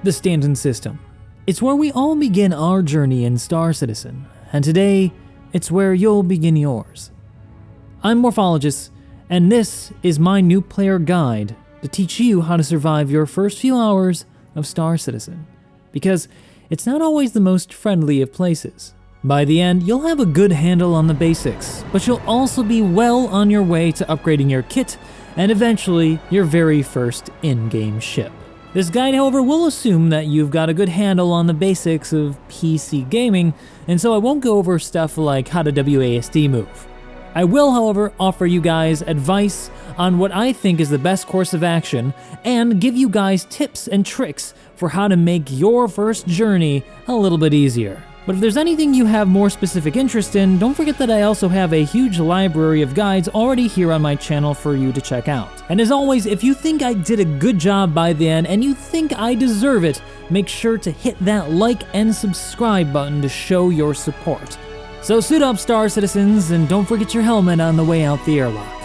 The Stanton System. It's where we all begin our journey in Star Citizen, and today, it's where you'll begin yours. I'm Morphologist, and this is my new player guide to teach you how to survive your first few hours of Star Citizen, because it's not always the most friendly of places. By the end, you'll have a good handle on the basics, but you'll also be well on your way to upgrading your kit and eventually your very first in-game ship. This guide, however, will assume that you've got a good handle on the basics of PC gaming, and so I won't go over stuff like how to WASD move. I will, however, offer you guys advice on what I think is the best course of action, and give you guys tips and tricks for how to make your first journey a little bit easier. But if there's anything you have more specific interest in, don't forget that I also have a huge library of guides already here on my channel for you to check out. And as always, if you think I did a good job by the end and you think I deserve it, make sure to hit that like and subscribe button to show your support. So suit up, Star Citizens, and don't forget your helmet on the way out the airlock.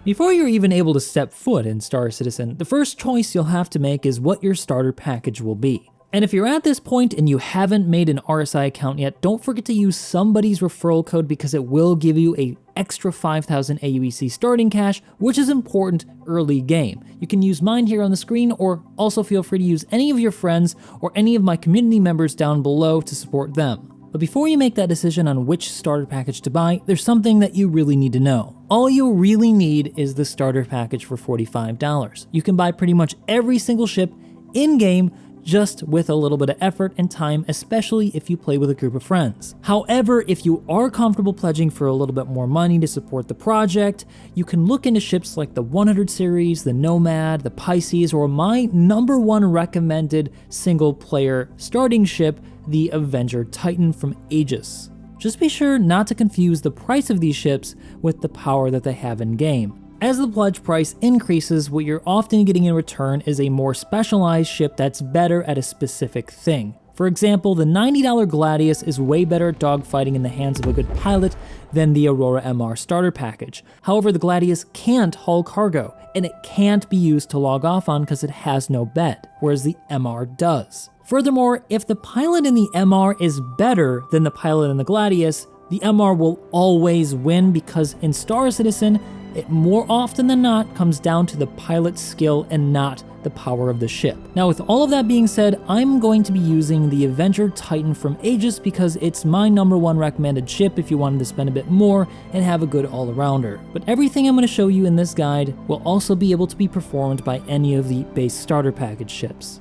Before you're even able to step foot in Star Citizen, the first choice you'll have to make is what your starter package will be. And if you're at this point and you haven't made an RSI account yet, don't forget to use somebody's referral code because it will give you an extra 5,000 AUEC starting cash, which is important early game. You can use mine here on the screen, or also feel free to use any of your friends or any of my community members down below to support them. But before you make that decision on which starter package to buy, there's something that you really need to know. All you really need is the starter package for $45. You can buy pretty much every single ship in-game just with a little bit of effort and time, especially if you play with a group of friends. However, if you are comfortable pledging for a little bit more money to support the project, you can look into ships like the 100 series, the Nomad, the Pisces, or my #1 recommended single-player starting ship, the Avenger Titan from Aegis. Just be sure not to confuse the price of these ships with the power that they have in-game. As the pledge price increases, what you're often getting in return is a more specialized ship that's better at a specific thing. For example, the $90 Gladius is way better at dogfighting in the hands of a good pilot than the Aurora MR starter package. However, the Gladius can't haul cargo, and it can't be used to log off on because it has no bed, whereas the MR does. Furthermore, if the pilot in the MR is better than the pilot in the Gladius, the MR will always win because in Star Citizen, it more often than not comes down to the pilot's skill and not the power of the ship. Now, with all of that being said, I'm going to be using the Avenger Titan from Aegis because it's my #1 recommended ship if you wanted to spend a bit more and have a good all-arounder. But everything I'm going to show you in this guide will also be able to be performed by any of the base starter package ships.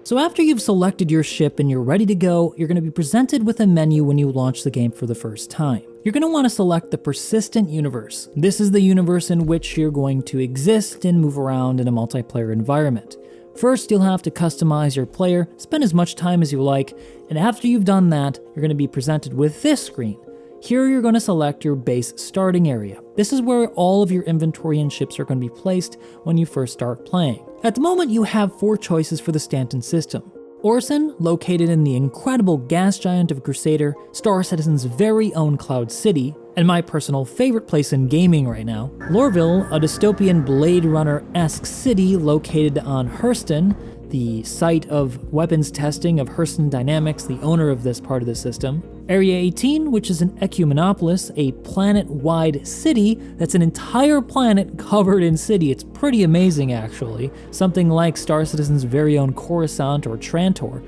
So after you've selected your ship and you're ready to go, you're going to be presented with a menu when you launch the game for the first time. You're going to want to select the Persistent Universe. This is the universe in which you're going to exist and move around in a multiplayer environment. First, you'll have to customize your player, spend as much time as you like, and after you've done that, you're going to be presented with this screen. Here you're going to select your base starting area. This is where all of your inventory and ships are going to be placed when you first start playing. At the moment, you have 4 choices for the Stanton system. Orson, located in the incredible gas giant of Crusader, Star Citizen's very own Cloud City, and my personal favorite place in gaming right now. Lorville, a dystopian Blade Runner-esque city located on Hurston, the site of weapons testing of Hurston Dynamics, the owner of this part of the system. Area 18, which is an Ecumenopolis, a planet-wide city that's an entire planet covered in city. It's pretty amazing, actually. Something like Star Citizen's very own Coruscant or Trantor.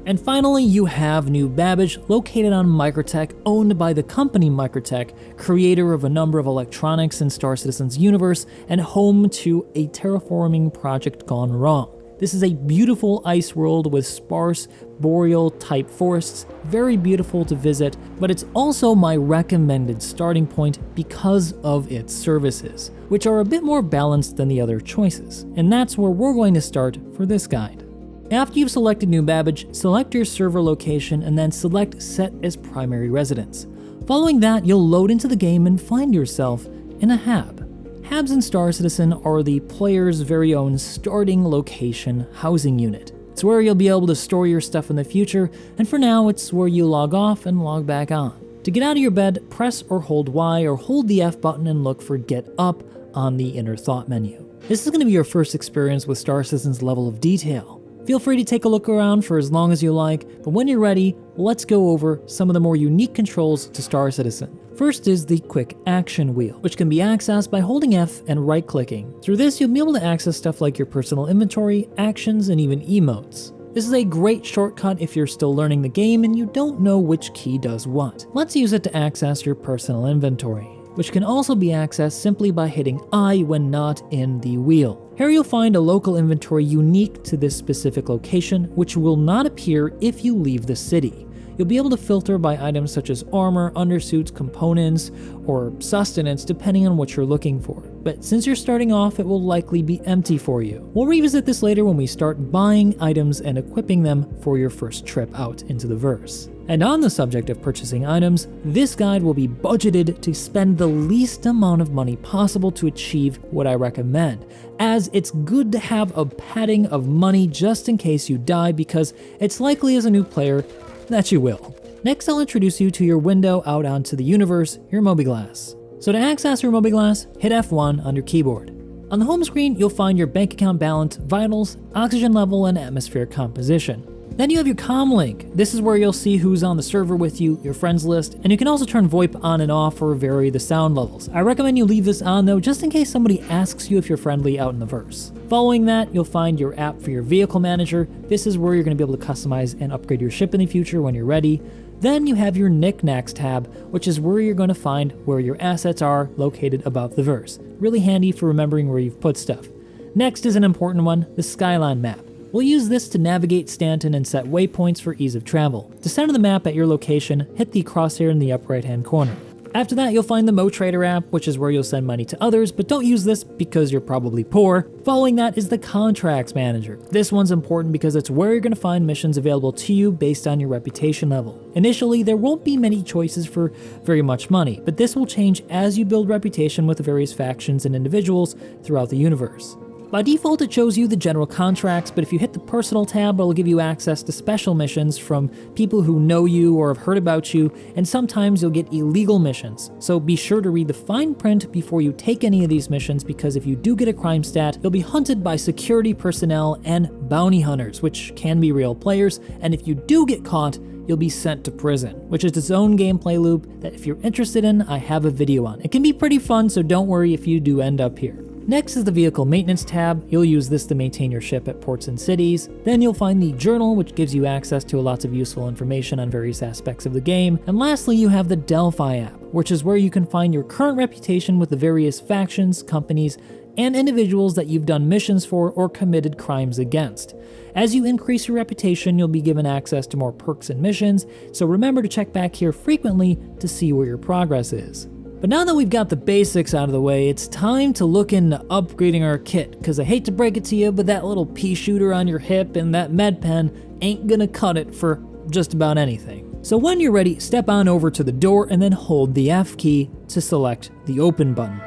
And finally, you have New Babbage, located on Microtech, owned by the company Microtech, creator of a number of electronics in Star Citizen's universe, and home to a terraforming project gone wrong. This is a beautiful ice world with sparse boreal-type forests, very beautiful to visit, but it's also my recommended starting point because of its services, which are a bit more balanced than the other choices, and that's where we're going to start for this guide. After you've selected New Babbage, select your server location and then select Set as Primary Residence. Following that, you'll load into the game and find yourself in a hab. Habs in Star Citizen are the player's very own starting location housing unit. It's where you'll be able to store your stuff in the future, and for now it's where you log off and log back on. To get out of your bed, press or hold Y or hold the F button and look for Get Up on the inner thought menu. This is going to be your first experience with Star Citizen's level of detail. Feel free to take a look around for as long as you like, but when you're ready, let's go over some of the more unique controls to Star Citizen. First is the Quick Action Wheel, which can be accessed by holding F and right-clicking. Through this, you'll be able to access stuff like your personal inventory, actions, and even emotes. This is a great shortcut if you're still learning the game and you don't know which key does what. Let's use it to access your personal inventory, which can also be accessed simply by hitting I when not in the wheel. Here you'll find a local inventory unique to this specific location, which will not appear if you leave the city. You'll be able to filter by items such as armor, undersuits, components, or sustenance depending on what you're looking for. But since you're starting off, it will likely be empty for you. We'll revisit this later when we start buying items and equipping them for your first trip out into the verse. And on the subject of purchasing items, this guide will be budgeted to spend the least amount of money possible to achieve what I recommend, as it's good to have a padding of money just in case you die, because it's likely as a new player that you will. Next, I'll introduce you to your window out onto the universe, your Mobiglass. So to access your Mobiglass, hit F1 on your keyboard. On the home screen, you'll find your bank account balance, vitals, oxygen level, and atmosphere composition. Then you have your comm link. This is where you'll see who's on the server with you, your friends list, and you can also turn VoIP on and off or vary the sound levels. I recommend you leave this on though, just in case somebody asks you if you're friendly out in the verse. Following that, you'll find your app for your vehicle manager. This is where you're going to be able to customize and upgrade your ship in the future when you're ready. Then you have your knickknacks tab, which is where you're going to find where your assets are located about the verse. Really handy for remembering where you've put stuff. Next is an important one, the Skyline map. We'll use this to navigate Stanton and set waypoints for ease of travel. To center the map at your location, hit the crosshair in the upper right hand corner. After that, you'll find the MoTrader app, which is where you'll send money to others, but don't use this because you're probably poor. Following that is the Contracts Manager. This one's important because it's where you're going to find missions available to you based on your reputation level. Initially, there won't be many choices for very much money, but this will change as you build reputation with the various factions and individuals throughout the universe. By default, it shows you the general contracts, but if you hit the personal tab, it'll give you access to special missions from people who know you or have heard about you, and sometimes you'll get illegal missions. So be sure to read the fine print before you take any of these missions, because if you do get a crime stat, you'll be hunted by security personnel and bounty hunters, which can be real players, and if you do get caught, you'll be sent to prison, which is its own gameplay loop that if you're interested in, I have a video on. It can be pretty fun, so don't worry if you do end up here. Next is the Vehicle Maintenance tab. You'll use this to maintain your ship at ports and cities. Then you'll find the Journal, which gives you access to lots of useful information on various aspects of the game. And lastly, you have the Delphi app, which is where you can find your current reputation with the various factions, companies, and individuals that you've done missions for or committed crimes against. As you increase your reputation, you'll be given access to more perks and missions, so remember to check back here frequently to see where your progress is. But now that we've got the basics out of the way, it's time to look into upgrading our kit, because I hate to break it to you, but that little pea shooter on your hip and that med pen ain't gonna cut it for just about anything. So when you're ready, step on over to the door and then hold the F key to select the open button.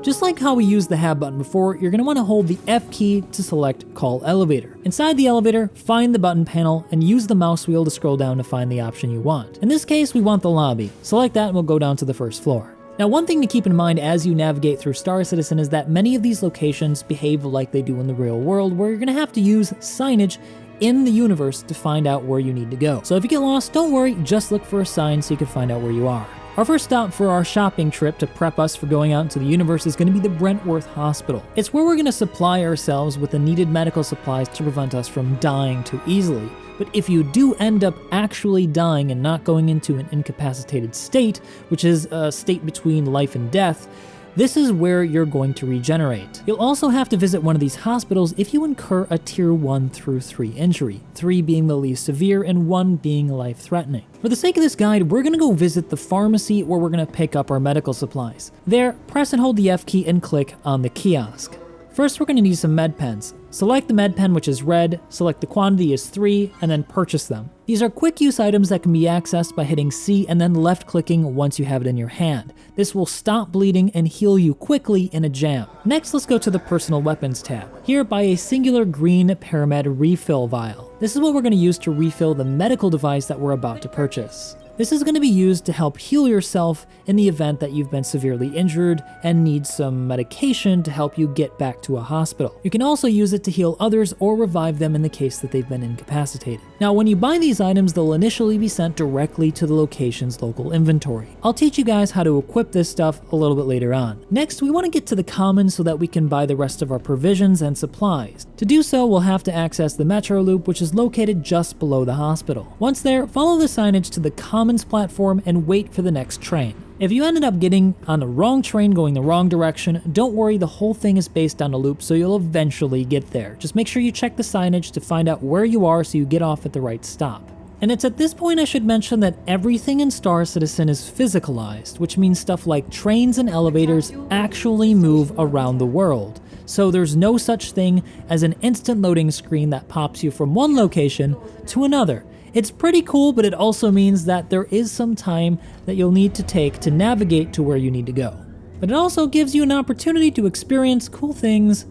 Just like how we used the Have button before, you're going to want to hold the F key to select Call Elevator. Inside the elevator, find the button panel and use the mouse wheel to scroll down to find the option you want. In this case, we want the lobby. Select that and we'll go down to the first floor. Now, one thing to keep in mind as you navigate through Star Citizen is that many of these locations behave like they do in the real world, where you're going to have to use signage in the universe to find out where you need to go. So if you get lost, don't worry, just look for a sign so you can find out where you are. Our first stop for our shopping trip to prep us for going out into the universe is going to be the Brentworth Hospital. It's where we're going to supply ourselves with the needed medical supplies to prevent us from dying too easily. But if you do end up actually dying and not going into an incapacitated state, which is a state between life and death, this is where you're going to regenerate. You'll also have to visit one of these hospitals if you incur a Tier 1 through 3 injury, 3 being the least severe and 1 being life-threatening. For the sake of this guide, we're going to go visit the pharmacy where we're going to pick up our medical supplies. There, press and hold the F key and click on the kiosk. First, we're going to need some med pens. Select the med pen, which is red, select the quantity as 3, and then purchase them. These are quick use items that can be accessed by hitting C and then left clicking once you have it in your hand. This will stop bleeding and heal you quickly in a jam. Next, let's go to the personal weapons tab. Here, buy a singular green Paramed refill vial. This is what we're going to use to refill the medical device that we're about to purchase. This is going to be used to help heal yourself in the event that you've been severely injured and need some medication to help you get back to a hospital. You can also use it to heal others or revive them in the case that they've been incapacitated. Now, when you buy these items, they'll initially be sent directly to the location's local inventory. I'll teach you guys how to equip this stuff a little bit later on. Next, we want to get to the commons so that we can buy the rest of our provisions and supplies. To do so, we'll have to access the metro loop, which is located just below the hospital. Once there, follow the signage to the commons platform and wait for the next train. If you ended up getting on the wrong train going the wrong direction, don't worry, the whole thing is based on a loop, so you'll eventually get there. Just make sure you check the signage to find out where you are so you get off at the right stop. And it's at this point I should mention that everything in Star Citizen is physicalized, which means stuff like trains and elevators actually move around the world. So there's no such thing as an instant loading screen that pops you from one location to another. It's pretty cool, but it also means that there is some time that you'll need to take to navigate to where you need to go. But it also gives you an opportunity to experience cool things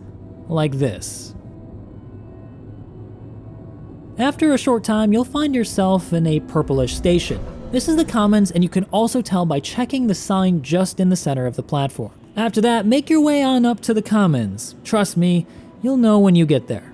like this. After a short time, you'll find yourself in a purplish station. This is the commons, and you can also tell by checking the sign just in the center of the platform. After that, make your way on up to the commons. Trust me, you'll know when you get there.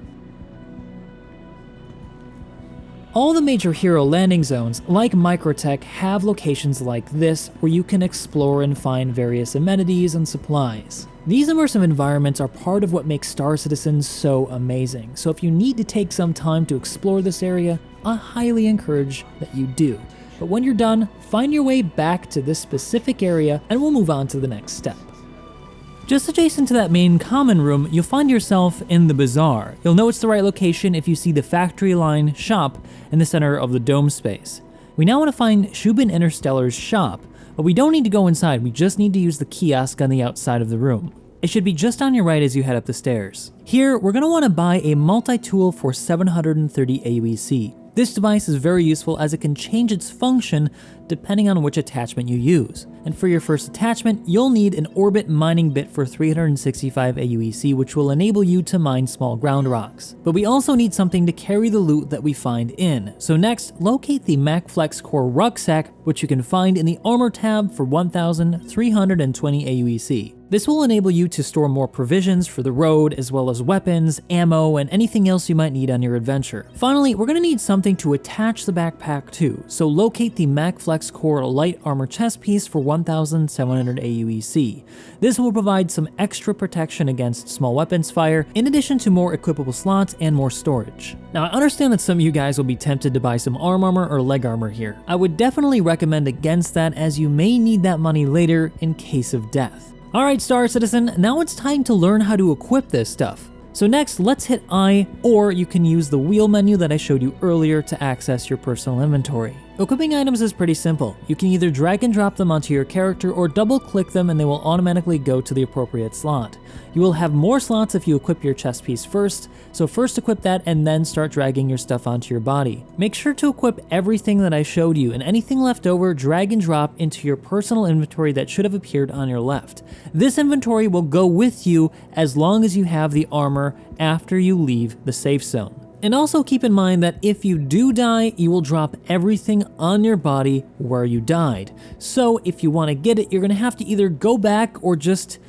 All the major hero landing zones, like Microtech, have locations like this where you can explore and find various amenities and supplies. These immersive environments are part of what makes Star Citizen so amazing, so if you need to take some time to explore this area, I highly encourage that you do. But when you're done, find your way back to this specific area and we'll move on to the next step. Just adjacent to that main common room, you'll find yourself in the bazaar. You'll know it's the right location if you see the factory line shop in the center of the dome space. We now want to find Shubin Interstellar's shop, but we don't need to go inside, we just need to use the kiosk on the outside of the room. It should be just on your right as you head up the stairs. Here, we're going to want to buy a multi-tool for 730 AUEC. This device is very useful as it can change its function depending on which attachment you use. And for your first attachment, you'll need an orbit mining bit for 365 AUEC, which will enable you to mine small ground rocks. But we also need something to carry the loot that we find in. So next, locate the MacFlex Core rucksack, which you can find in the armor tab for 1,320 AUEC. This will enable you to store more provisions for the road, as well as weapons, ammo, and anything else you might need on your adventure. Finally, we're going to need something to attach the backpack to, so locate the MacFlex Core light armor chest piece for 1,700 AUEC. This will provide some extra protection against small weapons fire, in addition to more equipable slots and more storage. Now, I understand that some of you guys will be tempted to buy some arm armor or leg armor here. I would definitely recommend against that, as you may need that money later in case of death. Alright Star Citizen, now it's time to learn how to equip this stuff. So next, let's hit I, or you can use the wheel menu that I showed you earlier to access your personal inventory. Equipping items is pretty simple. You can either drag and drop them onto your character or double click them and they will automatically go to the appropriate slot. You will have more slots if you equip your chest piece first, so first equip that and then start dragging your stuff onto your body. Make sure to equip everything that I showed you, and anything left over, drag and drop into your personal inventory that should have appeared on your left. This inventory will go with you as long as you have the armor after you leave the safe zone. And also keep in mind that if you do die, you will drop everything on your body where you died. So if you want to get it, you're going to have to either go back or just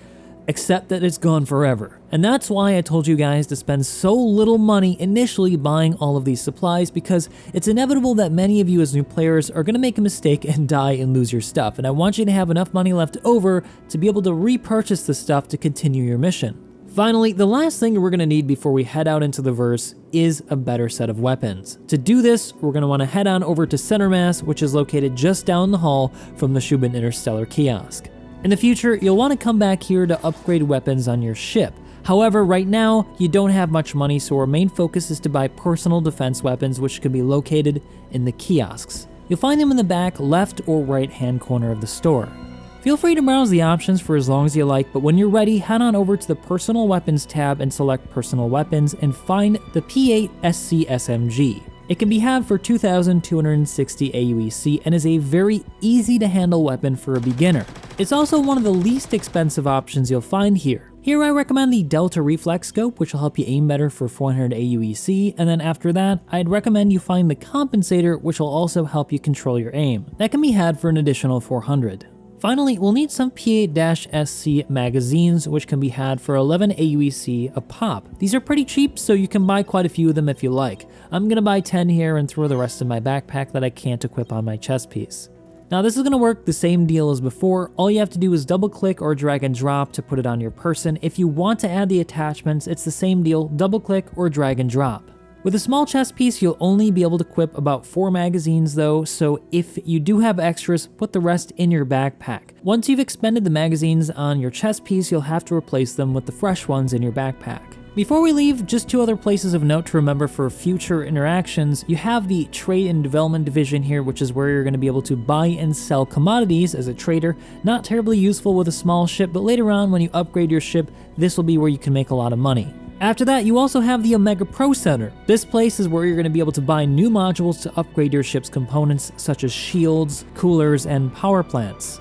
accept that it's gone forever. And that's why I told you guys to spend so little money initially buying all of these supplies, because it's inevitable that many of you as new players are going to make a mistake and die and lose your stuff. And I want you to have enough money left over to be able to repurchase the stuff to continue your mission. Finally, the last thing we're going to need before we head out into the verse is a better set of weapons. To do this, we're going to want to head on over to Center Mass, which is located just down the hall from the Shubin Interstellar kiosk. In the future, you'll want to come back here to upgrade weapons on your ship. However, right now, you don't have much money, so our main focus is to buy personal defense weapons, which can be located in the kiosks. You'll find them in the back left or right hand corner of the store. If Feel free to browse the options for as long as you like, but when you're ready, head on over to the Personal Weapons tab and select Personal Weapons and find the P8 SC SMG. It can be had for 2,260 AUEC and is a very easy to handle weapon for a beginner. It's also one of the least expensive options you'll find here. Here I recommend the Delta Reflex Scope, which will help you aim better for 400 AUEC, and then after that, I'd recommend you find the Compensator, which will also help you control your aim. That can be had for an additional 400. Finally, we'll need some P8-SC magazines, which can be had for 11 AUEC a pop. These are pretty cheap, so you can buy quite a few of them if you like. I'm gonna buy 10 here and throw the rest in my backpack that I can't equip on my chest piece. Now this is gonna work the same deal as before. All you have to do is double click or drag and drop to put it on your person. If you want to add the attachments, it's the same deal, double click or drag and drop. With a small chest piece, you'll only be able to equip about 4 magazines though, so if you do have extras, put the rest in your backpack. Once you've expended the magazines on your chest piece, you'll have to replace them with the fresh ones in your backpack. Before we leave, just 2 other places of note to remember for future interactions. You have the Trade and Development division here, which is where you're going to be able to buy and sell commodities as a trader. Not terribly useful with a small ship, but later on when you upgrade your ship, this will be where you can make a lot of money. After that, you also have the Omega Pro Center. This place is where you're going to be able to buy new modules to upgrade your ship's components, such as shields, coolers, and power plants.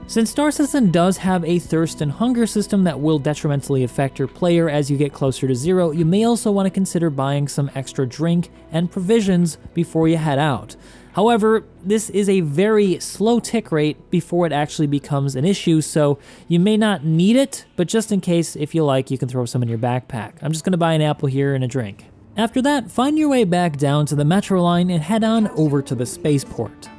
Since Star Citizen does have a thirst and hunger system that will detrimentally affect your player as you get closer to 0, you may also want to consider buying some extra drink and provisions before you head out. However, this is a very slow tick rate before it actually becomes an issue, so you may not need it, but just in case, if you like, you can throw some in your backpack. I'm just going to buy an apple here and a drink. After that, find your way back down to the metro line and head on over to the spaceport.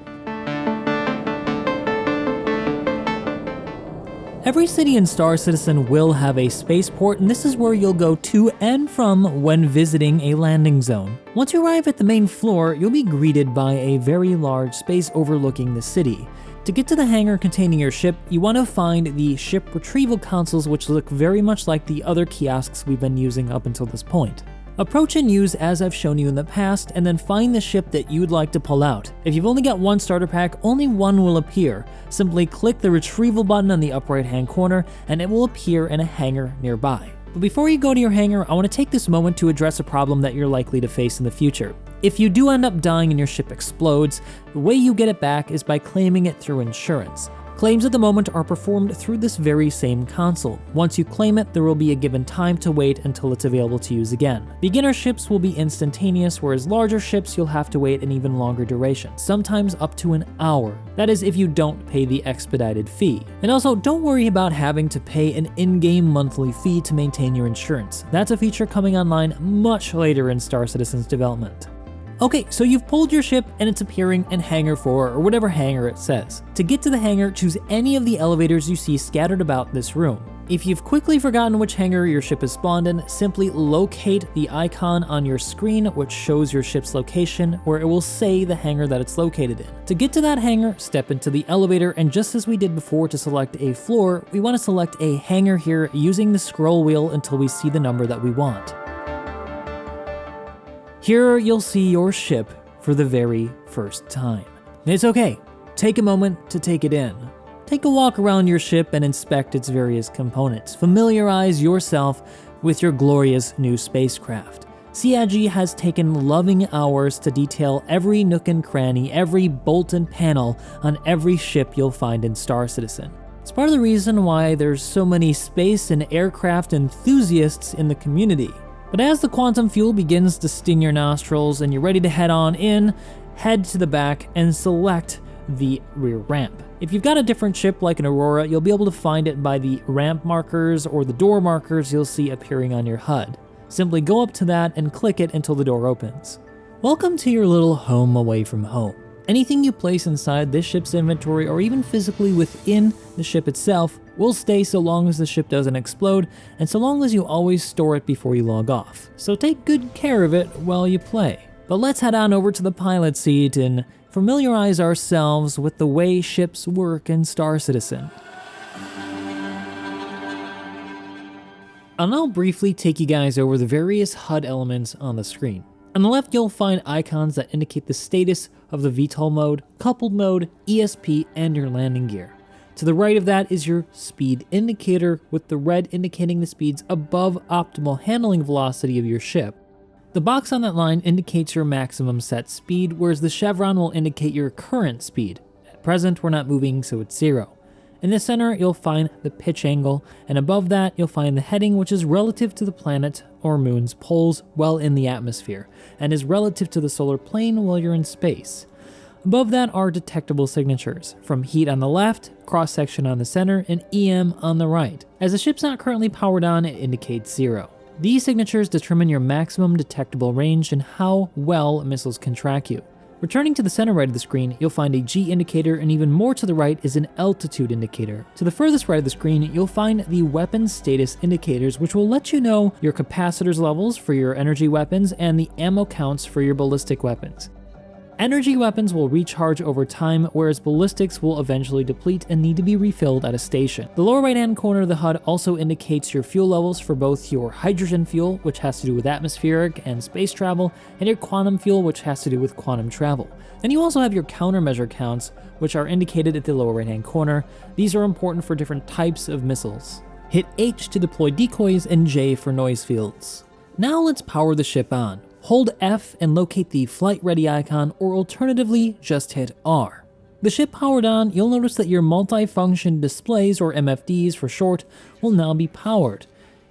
Every city in Star Citizen will have a spaceport, and this is where you'll go to and from when visiting a landing zone. Once you arrive at the main floor, you'll be greeted by a very large space overlooking the city. To get to the hangar containing your ship, you want to find the ship retrieval consoles, which look very much like the other kiosks we've been using up until this point. Approach and use as I've shown you in the past, and then find the ship that you'd like to pull out. If you've only got 1 starter pack, only 1 will appear. Simply click the retrieval button on the upper right hand corner and it will appear in a hangar nearby. But before you go to your hangar, I want to take this moment to address a problem that you're likely to face in the future. If you do end up dying and your ship explodes, the way you get it back is by claiming it through insurance. Claims at the moment are performed through this very same console. Once you claim it, there will be a given time to wait until it's available to use again. Beginner ships will be instantaneous, whereas larger ships you'll have to wait an even longer duration, sometimes up to an hour. That is if you don't pay the expedited fee. And also, don't worry about having to pay an in-game monthly fee to maintain your insurance. That's a feature coming online much later in Star Citizen's development. Okay, so you've pulled your ship and it's appearing in Hangar 4 or whatever hangar it says. To get to the hangar, choose any of the elevators you see scattered about this room. If you've quickly forgotten which hangar your ship is spawned in, simply locate the icon on your screen which shows your ship's location, where it will say the hangar that it's located in. To get to that hangar, step into the elevator, and just as we did before to select a floor, we want to select a hangar here using the scroll wheel until we see the number that we want. Here you'll see your ship for the very first time. It's okay, take a moment to take it in. Take a walk around your ship and inspect its various components. Familiarize yourself with your glorious new spacecraft. CIG has taken loving hours to detail every nook and cranny, every bolt and panel on every ship you'll find in Star Citizen. It's part of the reason why there's so many space and aircraft enthusiasts in the community. But as the quantum fuel begins to sting your nostrils and you're ready to head on in, head to the back and select the rear ramp. If you've got a different ship like an Aurora, you'll be able to find it by the ramp markers or the door markers you'll see appearing on your HUD. Simply go up to that and click it until the door opens. Welcome to your little home away from home. Anything you place inside this ship's inventory or even physically within the ship itself will stay so long as the ship doesn't explode and so long as you always store it before you log off. So take good care of it while you play. But let's head on over to the pilot seat and familiarize ourselves with the way ships work in Star Citizen. I'll now briefly take you guys over the various HUD elements on the screen. On the left, you'll find icons that indicate the status of the VTOL mode, coupled mode, ESP, and your landing gear. To the right of that is your speed indicator, with the red indicating the speeds above optimal handling velocity of your ship. The box on that line indicates your maximum set speed, whereas the chevron will indicate your current speed. At present, we're not moving, so it's 0. In the center, you'll find the pitch angle, and above that, you'll find the heading, which is relative to the planet or moon's poles while in the atmosphere, and is relative to the solar plane while you're in space. Above that are detectable signatures, from heat on the left, cross-section on the center, and EM on the right. As the ship's not currently powered on, it indicates 0. These signatures determine your maximum detectable range and how well missiles can track you. Returning to the center right of the screen, you'll find a G indicator, and even more to the right is an altitude indicator. To the furthest right of the screen, you'll find the weapon status indicators, which will let you know your capacitors levels for your energy weapons and the ammo counts for your ballistic weapons. Energy weapons will recharge over time, whereas ballistics will eventually deplete and need to be refilled at a station. The lower right hand corner of the HUD also indicates your fuel levels for both your hydrogen fuel, which has to do with atmospheric and space travel, and your quantum fuel, which has to do with quantum travel. Then you also have your countermeasure counts, which are indicated at the lower right hand corner. These are important for different types of missiles. Hit H to deploy decoys and J for noise fields. Now let's power the ship on. Hold F and locate the flight ready icon, or alternatively, just hit R. The ship powered on, you'll notice that your multifunction displays, or MFDs for short, will now be powered.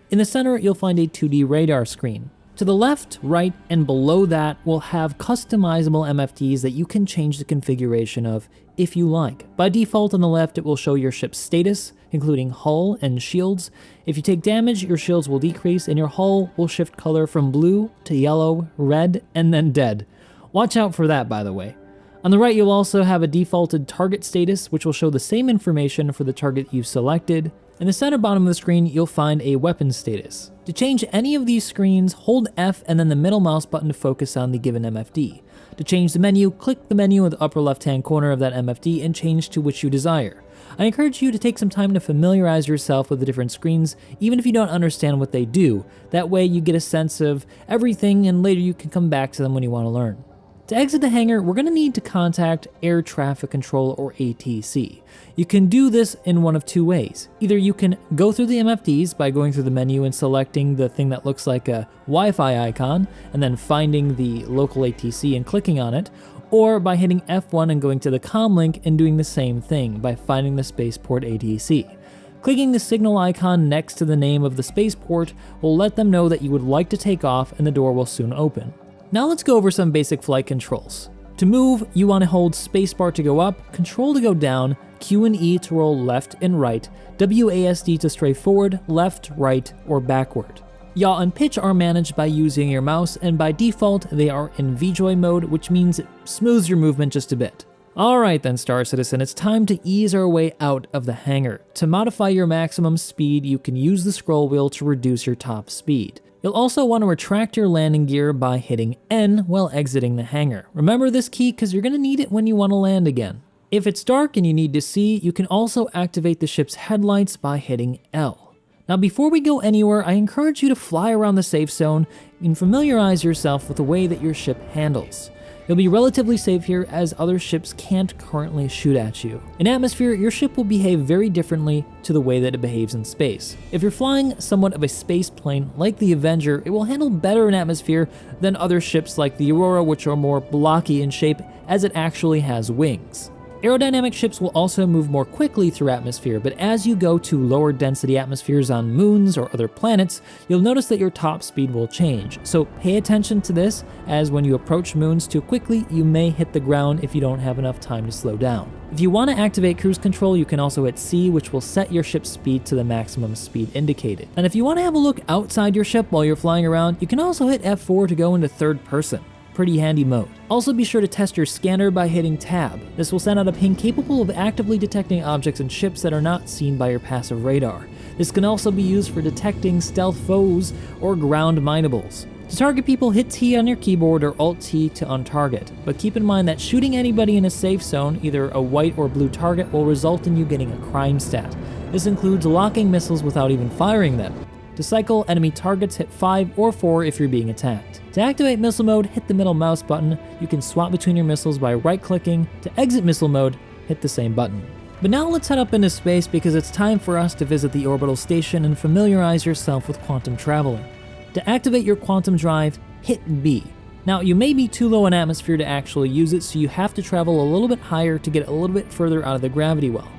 In the center, you'll find a 2D radar screen. To the left, right, and below that will have customizable MFDs that you can change the configuration of if you like. By default on the left, it will show your ship's status, including hull and shields. If you take damage, your shields will decrease and your hull will shift color from blue to yellow, red, and then dead. Watch out for that, by the way. On the right, you'll also have a defaulted target status, which will show the same information for the target you've selected. In the center bottom of the screen, you'll find a weapon status. To change any of these screens, hold F and then the middle mouse button to focus on the given MFD. To change the menu, click the menu in the upper left-hand corner of that MFD and change to which you desire. I encourage you to take some time to familiarize yourself with the different screens, even if you don't understand what they do. That way you get a sense of everything and later you can come back to them when you want to learn. To exit the hangar, we're going to need to contact Air Traffic Control, or ATC. You can do this in one of two ways. Either you can go through the MFDs by going through the menu and selecting the thing that looks like a Wi-Fi icon, and then finding the local ATC and clicking on it, or by hitting F1 and going to the comm link and doing the same thing by finding the spaceport ATC. Clicking the signal icon next to the name of the spaceport will let them know that you would like to take off, and the door will soon open. Now let's go over some basic flight controls. To move, you want to hold spacebar to go up, control to go down, Q and E to roll left and right, WASD to stray forward, left, right, or backward. Yaw and pitch are managed by using your mouse, and by default they are in VJOY mode, which means it smooths your movement just a bit. Alright then, Star Citizen, it's time to ease our way out of the hangar. To modify your maximum speed, you can use the scroll wheel to reduce your top speed. You'll also want to retract your landing gear by hitting N while exiting the hangar. Remember this key because you're going to need it when you want to land again. If it's dark and you need to see, you can also activate the ship's headlights by hitting L. Now before we go anywhere, I encourage you to fly around the safe zone and familiarize yourself with the way that your ship handles. You'll be relatively safe here as other ships can't currently shoot at you. In atmosphere, your ship will behave very differently to the way that it behaves in space. If you're flying somewhat of a space plane like the Avenger, it will handle better in atmosphere than other ships like the Aurora, which are more blocky in shape as it actually has wings. Aerodynamic ships will also move more quickly through atmosphere, but as you go to lower density atmospheres on moons or other planets, you'll notice that your top speed will change. So pay attention to this, as when you approach moons too quickly, you may hit the ground if you don't have enough time to slow down. If you want to activate cruise control, you can also hit C, which will set your ship's speed to the maximum speed indicated. And if you want to have a look outside your ship while you're flying around, you can also hit F4 to go into third person. Pretty handy mode. Also be sure to test your scanner by hitting tab. This will send out a ping capable of actively detecting objects and ships that are not seen by your passive radar. This can also be used for detecting stealth foes or ground minables. To target people, hit T on your keyboard or Alt-T to untarget, but keep in mind that shooting anybody in a safe zone, either a white or blue target, will result in you getting a crime stat. This includes locking missiles without even firing them. To cycle enemy targets, hit 5 or 4 if you're being attacked. To activate missile mode, hit the middle mouse button. You can swap between your missiles by right-clicking. To exit missile mode, hit the same button. But now let's head up into space because it's time for us to visit the orbital station and familiarize yourself with quantum traveling. To activate your quantum drive, hit B. Now, you may be too low in atmosphere to actually use it, so you have to travel a little bit higher to get a little bit further out of the gravity well.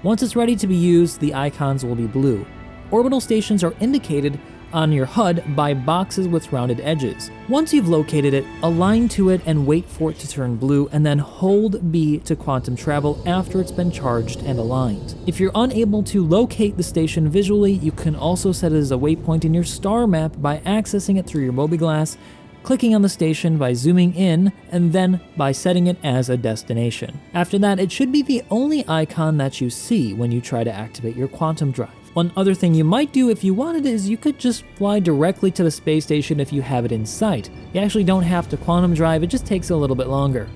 Once it's ready to be used, the icons will be blue. Orbital stations are indicated on your HUD by boxes with rounded edges. Once you've located it, align to it and wait for it to turn blue, and then hold B to quantum travel after it's been charged and aligned. If you're unable to locate the station visually, you can also set it as a waypoint in your star map by accessing it through your Mobiglass, clicking on the station by zooming in, and then by setting it as a destination. After that, it should be the only icon that you see when you try to activate your quantum drive. One other thing you might do if you wanted is you could just fly directly to the space station if you have it in sight. You actually don't have to quantum drive, it just takes a little bit longer.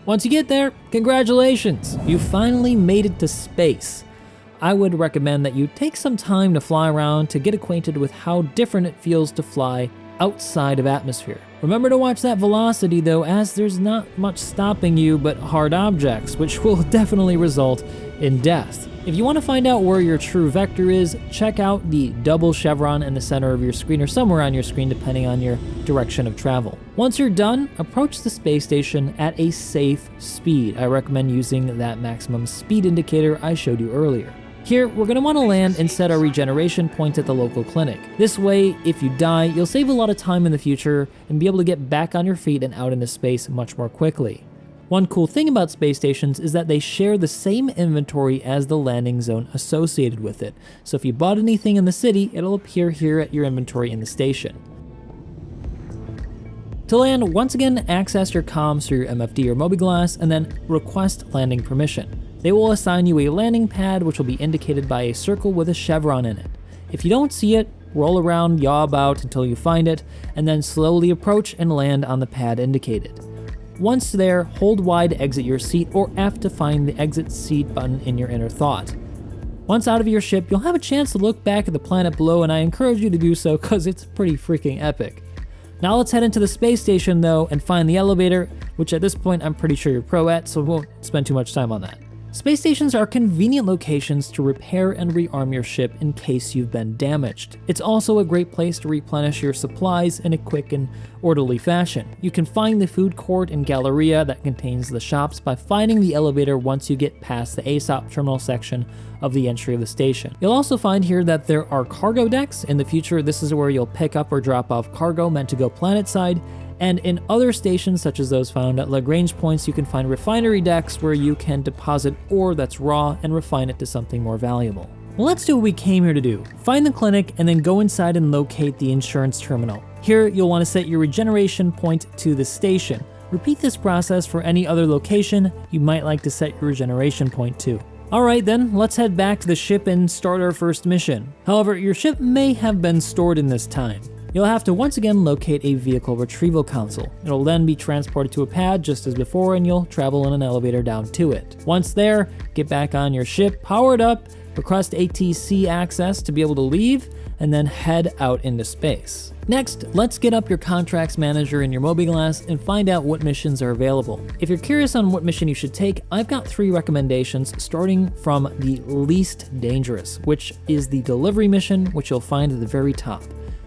Once you get there, congratulations! You finally made it to space. I would recommend that you take some time to fly around to get acquainted with how different it feels to fly outside of atmosphere. Remember to watch that velocity though, as there's not much stopping you but hard objects, which will definitely result in death. If you want to find out where your true vector is, check out the double chevron in the center of your screen or somewhere on your screen depending on your direction of travel. Once you're done, approach the space station at a safe speed. I recommend using that maximum speed indicator I showed you earlier. Here, we're going to want to land and set our regeneration point at the local clinic. This way, if you die, you'll save a lot of time in the future and be able to get back on your feet and out into space much more quickly. One cool thing about space stations is that they share the same inventory as the landing zone associated with it. So if you bought anything in the city, it'll appear here at your inventory in the station. To land, once again, access your comms through your MFD or Mobiglass and then request landing permission. They will assign you a landing pad which will be indicated by a circle with a chevron in it. If you don't see it, roll around, yaw about until you find it, and then slowly approach and land on the pad indicated. Once there, hold Y to exit your seat or F to find the exit seat button in your inner thought. Once out of your ship, you'll have a chance to look back at the planet below, and I encourage you to do so because it's pretty freaking epic. Now let's head into the space station though and find the elevator, which at this point I'm pretty sure you're pro at, so we won't spend too much time on that. Space stations are convenient locations to repair and rearm your ship in case you've been damaged. It's also a great place to replenish your supplies in a quick and orderly fashion. You can find the food court and galleria that contains the shops by finding the elevator once you get past the ASOP terminal section of the entry of the station. You'll also find here that there are cargo decks. In the future, this is where you'll pick up or drop off cargo meant to go planetside. And in other stations, such as those found at Regen Points, you can find refinery decks where you can deposit ore that's raw and refine it to something more valuable. Well, let's do what we came here to do. Find the clinic and then go inside and locate the insurance terminal. Here, you'll want to set your regeneration point to the station. Repeat this process for any other location you might like to set your regeneration point to. Alright then, let's head back to the ship and start our first mission. However, your ship may have been stored in this time. You'll have to once again locate a vehicle retrieval console. It'll then be transported to a pad just as before, and you'll travel in an elevator down to it. Once there, get back on your ship, power it up, request ATC access to be able to leave, and then head out into space. Next, let's get up your contracts manager in your Mobiglass and find out what missions are available. If you're curious on what mission you should take, I've got 3 recommendations, starting from the least dangerous, which is the delivery mission, which you'll find at the very top.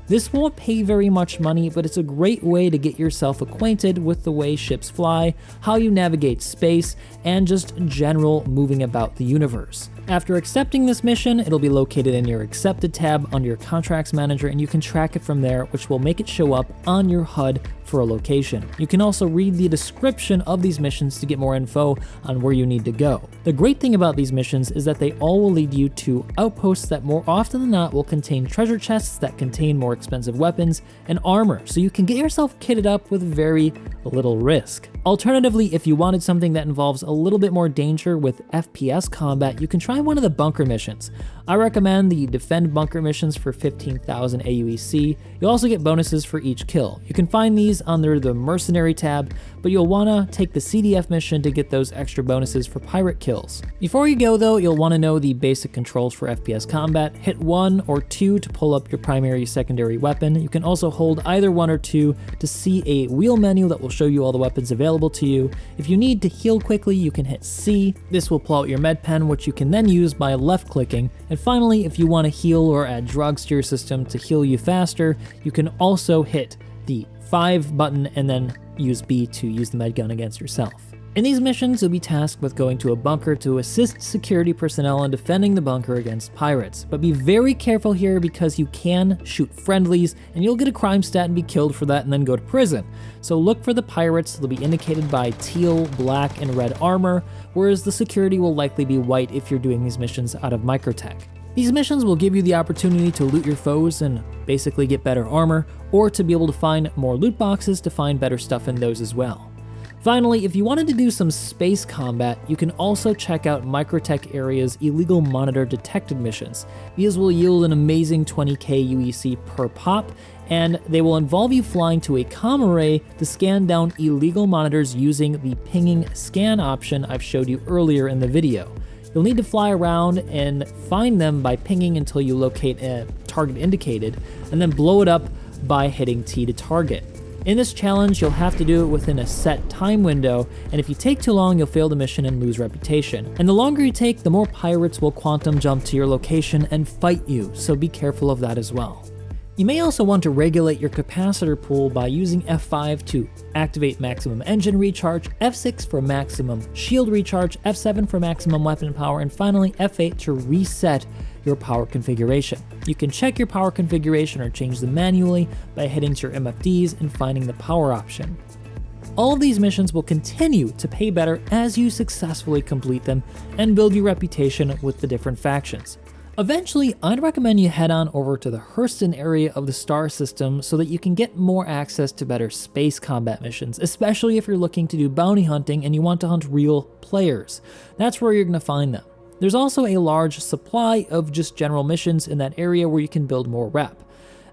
This won't pay very much money, but it's a great way to get yourself acquainted with the way ships fly, how you navigate space, and just general moving about the universe. After accepting this mission, it'll be located in your Accepted tab under your Contracts Manager, and you can track it from there, which will make it show up on your HUD for a location. You can also read the description of these missions to get more info on where you need to go. The great thing about these missions is that they all will lead you to outposts that more often than not will contain treasure chests that contain more expensive weapons and armor, so you can get yourself kitted up with very little risk. Alternatively, if you wanted something that involves a little bit more danger with FPS combat, you can try one of the bunker missions. I recommend the Defend bunker missions for 15,000 AUEC. You'll also get bonuses for each kill. You can find these under the Mercenary tab, but you'll wanna take the CDF mission to get those extra bonuses for pirate kills. Before you go though, you'll wanna know the basic controls for FPS combat. Hit 1 or 2 to pull up your primary secondary weapon. You can also hold either 1 or 2 to see a wheel menu that will show you all the weapons available to you. If you need to heal quickly, you can hit C. This will pull out your med pen, which you can then use by left clicking. And finally, if you want to heal or add drugs to your system to heal you faster, you can also hit the 5 button and then use B to use the med gun against yourself. In these missions, you'll be tasked with going to a bunker to assist security personnel in defending the bunker against pirates. But be very careful here because you can shoot friendlies and you'll get a crime stat and be killed for that and then go to prison. So look for the pirates. They'll be indicated by teal, black, and red armor, whereas the security will likely be white if you're doing these missions out of Microtech. These missions will give you the opportunity to loot your foes and basically get better armor, or to be able to find more loot boxes to find better stuff in those as well. Finally, if you wanted to do some space combat, you can also check out Microtech Area's illegal monitor detected missions. These will yield an amazing 20k UEC per pop, and they will involve you flying to a comm array to scan down illegal monitors using the pinging scan option I've showed you earlier in the video. You'll need to fly around and find them by pinging until you locate a target indicated, and then blow it up by hitting T to target. In this challenge, you'll have to do it within a set time window, and if you take too long, you'll fail the mission and lose reputation. And the longer you take, the more pirates will quantum jump to your location and fight you, so be careful of that as well. You may also want to regulate your capacitor pool by using F5 to activate maximum engine recharge, F6 for maximum shield recharge, F7 for maximum weapon power, and finally F8 to reset your power configuration. You can check your power configuration or change them manually by heading to your MFDs and finding the power option. All of these missions will continue to pay better as you successfully complete them and build your reputation with the different factions. Eventually, I'd recommend you head on over to the Hurston area of the star system so that you can get more access to better space combat missions, especially if you're looking to do bounty hunting and you want to hunt real players. That's where you're going to find them. There's also a large supply of just general missions in that area where you can build more rep.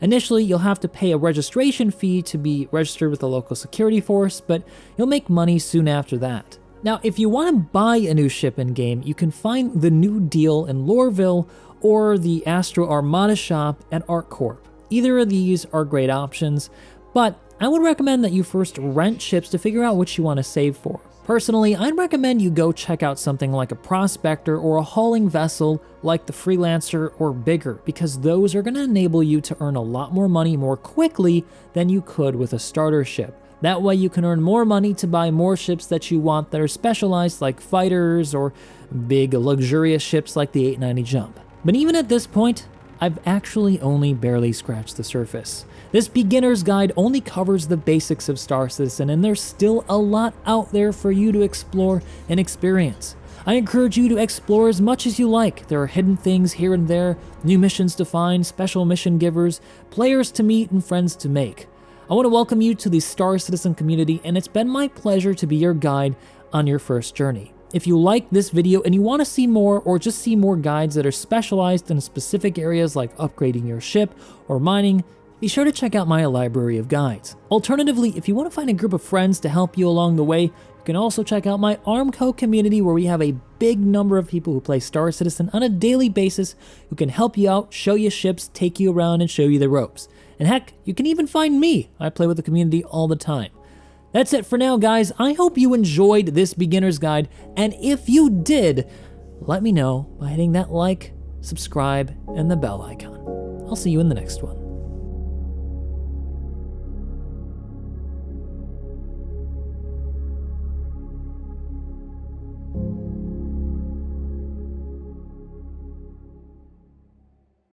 Initially, you'll have to pay a registration fee to be registered with the local security force, but you'll make money soon after that. Now, if you want to buy a new ship in-game, you can find the New Deal in Loreville or the Astro Armada shop at ArcCorp. Either of these are great options, but I would recommend that you first rent ships to figure out which you want to save for. Personally, I'd recommend you go check out something like a prospector or a hauling vessel like the Freelancer or bigger, because those are going to enable you to earn a lot more money more quickly than you could with a starter ship. That way you can earn more money to buy more ships that you want that are specialized like fighters or big luxurious ships like the 890 Jump. But even at this point, I've actually only barely scratched the surface. This beginner's guide only covers the basics of Star Citizen, and there's still a lot out there for you to explore and experience. I encourage you to explore as much as you like. There are hidden things here and there, new missions to find, special mission givers, players to meet, and friends to make. I want to welcome you to the Star Citizen community, and it's been my pleasure to be your guide on your first journey. If you like this video and you want to see more, or just see more guides that are specialized in specific areas like upgrading your ship or mining, be sure to check out my library of guides. Alternatively, if you want to find a group of friends to help you along the way, you can also check out my Armco community, where we have a big number of people who play Star Citizen on a daily basis who can help you out, show you ships, take you around, and show you the ropes. And heck, you can even find me. I play with the community all the time. That's it for now, guys. I hope you enjoyed this beginner's guide, and if you did, let me know by hitting that like, subscribe, and the bell icon. I'll see you in the next one.